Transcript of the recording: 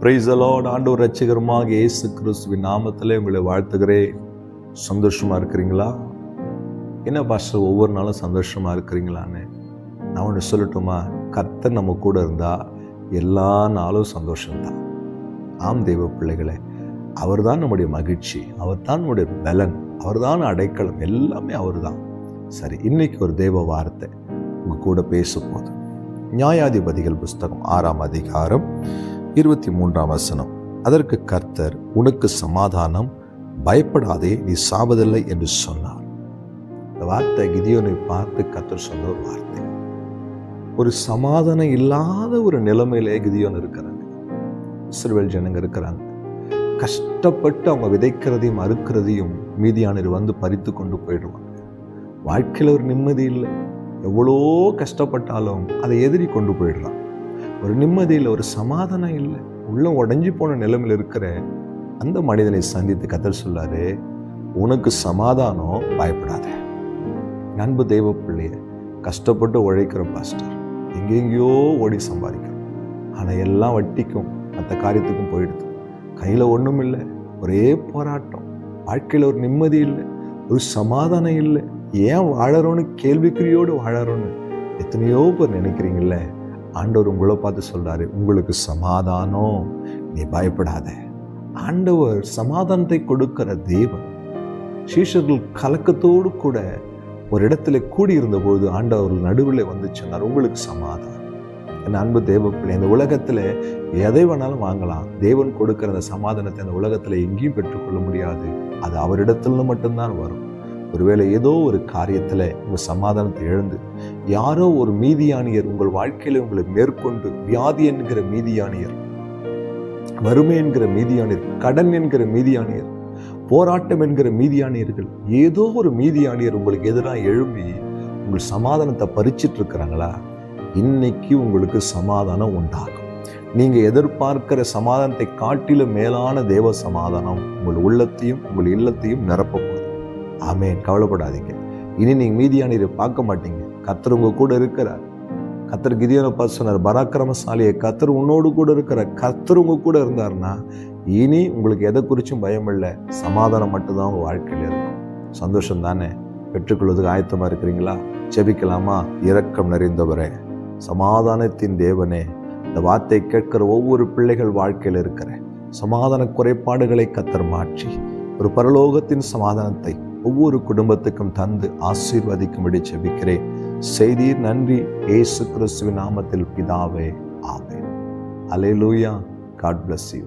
Praise the Lord. ஆண்டவர் ரட்சகருமாக இயேசு கிறிஸ்துவின் நாமத்திலே உங்களை வாழ்த்துகிறேன். சந்தோஷமா இருக்கிறீங்களா? என்ன பாஸ்டர் ஒவ்வொரு நாளும் சந்தோஷமா இருக்கிறீங்களான்னு நான் ஒன்று சொல்லட்டுமா? கர்த்தர் நம்ம கூட இருந்தா எல்லா நாளும் சந்தோஷம்தான். ஆம் தெய்வ பிள்ளைகளே, அவர் தான் நம்முடைய மகிழ்ச்சி, அவர் தான் நம்முடைய பலன், அவர் தான் அடைக்கலம், எல்லாமே அவர் தான். சரி, இன்னைக்கு ஒரு தெய்வ வார்த்தை உங்க கூட பேச போகுது. நியாயாதிபதிகள் புஸ்தகம் 6ஆம் அதிகாரம் 23ஆம் வசனம். அதற்கு கர்த்தர், உனக்கு சமாதானம், பயப்படாதே, நீ சாவதில்லை என்று சொன்னார். இந்த வார்த்தை கிதியோனை பார்த்து கர்த்தர் சொன்ன ஒரு வார்த்தை. ஒரு சமாதானம் இல்லாத ஒரு நிலைமையிலே கிதியோன் இருக்கிறாங்க. இஸ்ரவேல் ஜனங்க இருக்கிறாங்க. கஷ்டப்பட்டு அவங்க விதைக்கிறதையும் அறுக்கிறதையும் மீதியானர் வந்து பறித்து கொண்டு போயிடுவாங்க. வாழ்க்கையில் ஒரு நிம்மதி இல்லை. எவ்வளோ கஷ்டப்பட்டாலும் அதை எதிரி கொண்டு போயிடலாம். ஒரு நிம்மதியில் ஒரு சமாதானம் இல்லை. உள்ள உடஞ்சி போன நிலைமையில் இருக்கிற அந்த மனிதனை சந்தித்து கர்த்தர் சொல்லாரு, உனக்கு சமாதானம், பயப்படாத. அன்பு தெய்வ பிள்ளைய, கஷ்டப்பட்டு உழைக்கிற பாஸ்டர், எங்கெங்கேயோ ஓடி சம்பாதிக்கிறோம். ஆனால் எல்லாம் வட்டிக்கும் மற்ற காரியத்துக்கும் போயிடுது. கையில் ஒன்றும் இல்லை, ஒரே போராட்டம். வாழ்க்கையில் ஒரு நிம்மதி இல்லை, ஒரு சமாதானம் இல்லை. ஏன் வாழறோன்னு கேள்விக்குறியோடு வாழறோன்னு எத்தனையோ பேர் நினைக்கிறீங்கல்ல. ஆண்டவர் உங்களை பார்த்து சொல்றாரு, உங்களுக்கு சமாதானம், நீ பயப்படாத. ஆண்டவர் சமாதானத்தை கொடுக்கிற தேவன். சீஷர்கள் கலக்கத்தோடு கூட ஒரு இடத்துல கூடியிருந்த பொழுது ஆண்டவர் நடுவில் வந்து சொன்னார், உங்களுக்கு சமாதானம். என் அன்பு தேவ பிள்ளை, இந்த உலகத்துல எதை வேணாலும் வாங்கலாம். தேவன் கொடுக்கிற அந்த சமாதானத்தை அந்த உலகத்துல எங்கேயும் பெற்றுக்கொள்ள முடியாது. அது அவரிடத்துல மட்டும்தான் வரும். ஒருவேளை ஏதோ ஒரு காரியத்துல உங்க சமாதானத்தை இழந்து யாரோ ஒரு மீதியானியர் உங்கள் வாழ்க்கையில உங்களை மேற்கொண்டு, வியாதி என்கிற மீதியானியர், வறுமை என்கிற மீதியானியர், கடன் என்கிற மீதியானியர், போராட்டம் என்கிற மீதியானியர்கள், ஏதோ ஒரு மீதியானியர் உங்களுக்கு எதிராக எழும்பி உங்கள் சமாதானத்தை பறிச்சிட்டு இருக்கிறாங்களா? இன்னைக்கு உங்களுக்கு சமாதானம் உண்டாகும். நீங்க எதிர்பார்க்கிற சமாதானத்தை காட்டிலும் மேலான தேவ சமாதானம் உங்கள் உள்ளத்தையும் உங்கள் இல்லத்தையும் நிரப்ப போகுது. ஆமென். கவலைப்படாதீங்க. இனி நீங்க மீதியானியரை பார்க்க மாட்டீங்க. கர்த்தர் உங்க கூட இருக்கிறார். கர்த்தர் கிதியோனை பார்த்து சொன்னார், பராக்கிரமசாலியை, கர்த்தர் உன்னோடு கூட இருக்கிறார். கர்த்தர் உங்க கூட இருந்தார்னா இனி உங்களுக்கு எதை குறிச்சும் பயம் இல்லை. சமாதானம் மட்டும்தான் உங்க வாழ்க்கையில இருக்கும். சந்தோஷம் தானே? பெற்றுக்கொள்வதுக்கு ஆயத்தமா இருக்கிறீங்களா? ஜெபிக்கலாமா? இரக்கம் நிறைந்தவரே, சமாதானத்தின் தேவனே, இந்த வார்த்தை கேட்கிற ஒவ்வொரு பிள்ளைகள் வாழ்க்கையில் இருக்கிற சமாதான குறைபாடுகளை கர்த்தர் மாற்றி ஒரு பரலோகத்தின் சமாதானத்தை ஒவ்வொரு குடும்பத்துக்கும் தந்து ஆசீர்வதிக்கும்படி ஜெபிக்கிறேன். செய்தீர், நன்றி. இயேசு கிறிஸ்துவின் நாமத்தில் பிதாவே, ஆமென். அல்லேலூயா. God bless you.